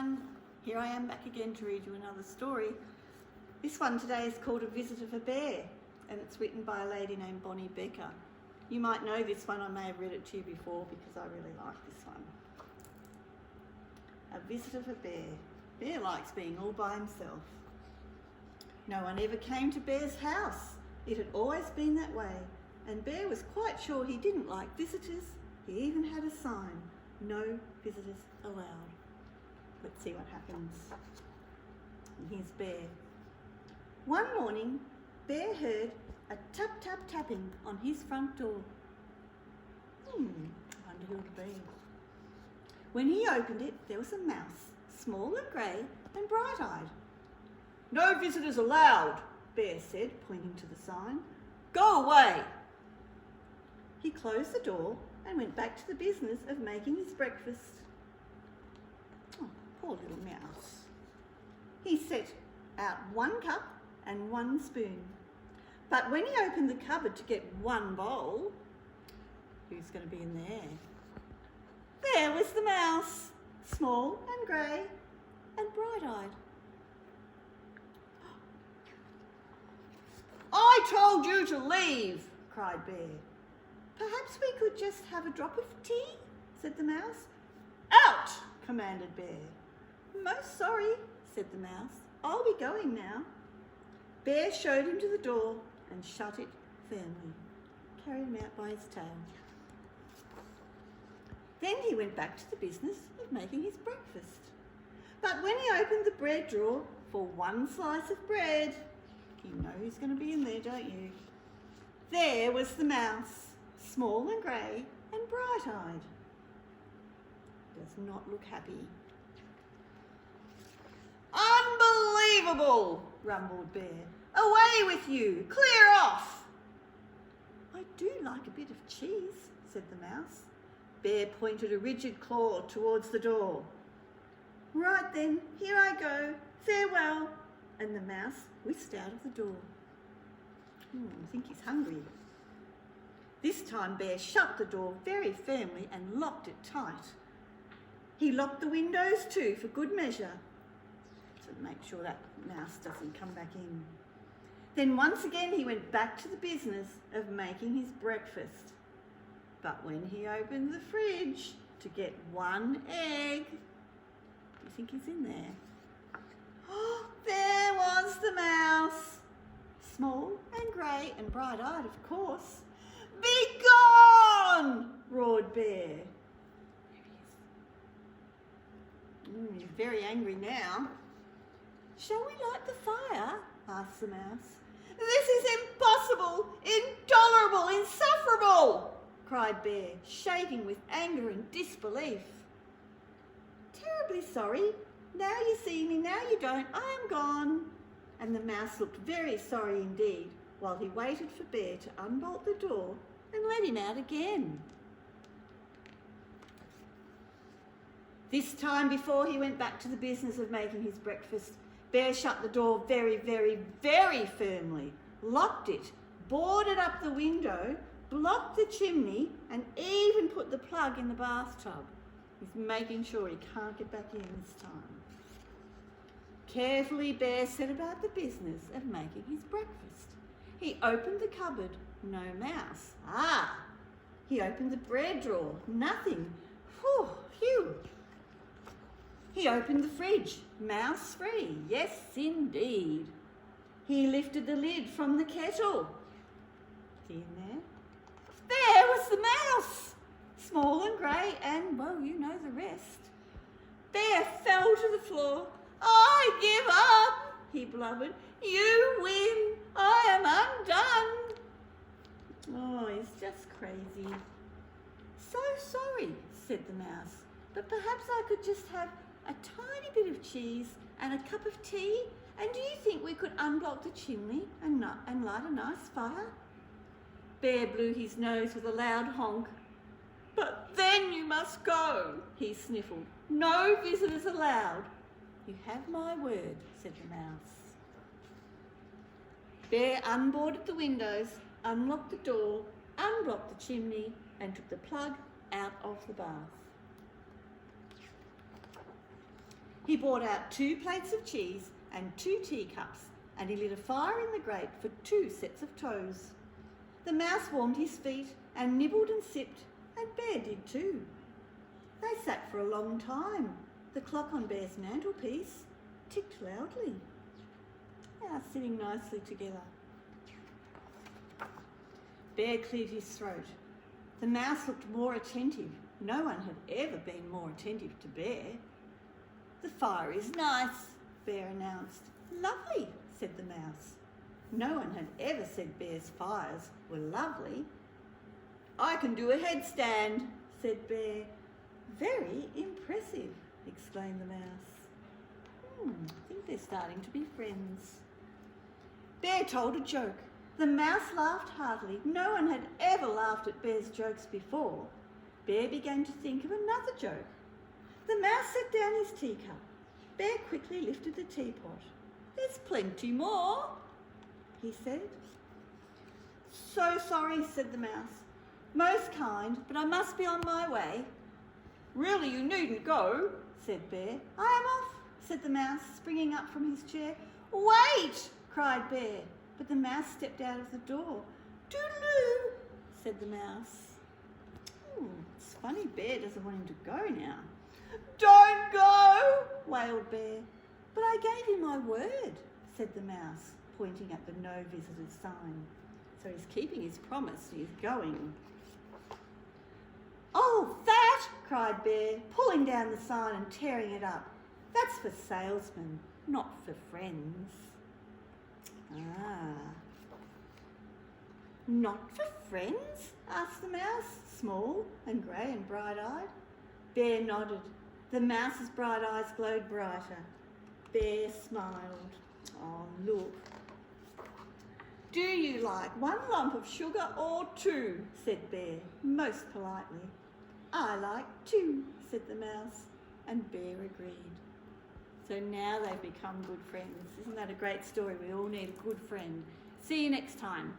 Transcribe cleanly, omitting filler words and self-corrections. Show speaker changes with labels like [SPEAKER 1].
[SPEAKER 1] everyone. Here I am back again to read you another story. This one today is called A Visit of a Bear, and it's written by a lady named Bonnie Becker. You might know this one, I may have read it to you before because I really like this one. A Visit of a Bear. Bear likes being all by himself. No one ever came to Bear's house. It had always been that way, and Bear was quite sure he didn't like visitors. He even had a sign, "No visitors allowed." Let's see what happens. And here's Bear. One morning, Bear heard a tap tap tapping on his front door. I wonder who it would be. When he opened it, there was a mouse, small and grey and bright-eyed. "No visitors allowed," Bear said, pointing to the sign. "Go away." He closed the door and went back to the business of making his breakfast. Oh, poor little mouse. He set out 1 cup and 1 spoon. But when he opened the cupboard to get 1 bowl, who's going to be in there? There was the mouse, small and grey and bright-eyed. "I told you to leave," cried Bear. "Perhaps we could just have a drop of tea," said the mouse. "Out!" commanded Bear. "Most sorry," said the mouse. "I'll be going now." Bear showed him to the door and shut it firmly, carried him out by his tail. Then he went back to the business of making his breakfast. But when he opened the bread drawer for 1 slice of bread, you know who's going to be in there, don't you? There was the mouse, small and grey and bright-eyed. Does not look happy. "Unbelievable," rumbled Bear. "Away with you! Clear off!" "I do like a bit of cheese," said the mouse. Bear pointed a rigid claw towards the door. "Right then, here I go. Farewell." And the mouse whisked out of the door. I think he's hungry. This time Bear shut the door very firmly and locked it tight. He locked the windows too for good measure, to make sure that mouse doesn't come back in. Then once again he went back to the business of making his breakfast. But when he opened the fridge to get 1 egg, do you think he's in there? Oh, there was the mouse, small and grey and bright-eyed, of course. "Be gone!" roared Bear. He's very angry now. "Shall we light the fire?" asked the mouse. "This is impossible, intolerable, insufferable!" cried Bear, shaking with anger and disbelief. "Terribly sorry. Now you see me, now you don't. I am gone." And the mouse looked very sorry indeed, while he waited for Bear to unbolt the door and let him out again. This time, before he went back to the business of making his breakfast, Bear shut the door very, very, very firmly, locked it, boarded up the window, blocked the chimney, and even put the plug in the bathtub. He's making sure he can't get back in this time. Carefully, Bear set about the business of making his breakfast. He opened the cupboard, no mouse. He opened the bread drawer, nothing. Phew. He opened the fridge, mouse free, yes indeed. He lifted the lid from the kettle. Is he in there? There was the mouse, small and grey and, well, you know the rest. Bear fell to the floor. "I give up," he blubbered. "You win. I am undone." Oh, he's just crazy. "So sorry," said the mouse, "but perhaps I could just have a tiny bit of cheese and a cup of tea, and do you think we could unblock the chimney and light a nice fire?" Bear blew his nose with a loud honk. "But then you must go," he sniffled. "No visitors allowed." "You have my word," said the mouse. Bear unboarded the windows, unlocked the door, unblocked the chimney, and took the plug out of the bath. He brought out 2 plates of cheese and 2 teacups, and he lit a fire in the grate for 2 sets of toes. The mouse warmed his feet and nibbled and sipped, and Bear did too. They sat for a long time. The clock on Bear's mantelpiece ticked loudly. They are sitting nicely together. Bear cleared his throat. The mouse looked more attentive. No one had ever been more attentive to Bear. "The fire is nice," Bear announced. "Lovely," said the mouse. No one had ever said Bear's fires were lovely. "I can do a headstand," said Bear. "Very impressive," exclaimed the mouse. I think they're starting to be friends. Bear told a joke. The mouse laughed heartily. No one had ever laughed at Bear's jokes before. Bear began to think of another joke. The mouse set down his teacup. Bear quickly lifted the teapot. "There's plenty more," he said. "So sorry," said the mouse. "Most kind, but I must be on my way." "Really, you needn't go," said Bear. "I am off," said the mouse, springing up from his chair. "Wait!" cried Bear, but the mouse stepped out of the door. "Toodaloo," said the mouse. It's funny Bear doesn't want him to go now. "Don't go," wailed Bear. "But I gave you my word," said the mouse, pointing at the no visitors sign. So he's keeping his promise, he's going. "Oh, that!" cried Bear, pulling down the sign and tearing it up. "That's for salesmen, not for friends." "Not for friends?" asked the mouse, small and grey and bright-eyed. Bear nodded. The mouse's bright eyes glowed brighter. Bear smiled. "Oh, look." "Do you like 1 lump of sugar or 2?" said Bear, most politely. "I like 2, said the mouse, and Bear agreed. So now they've become good friends. Isn't that a great story? We all need a good friend. See you next time.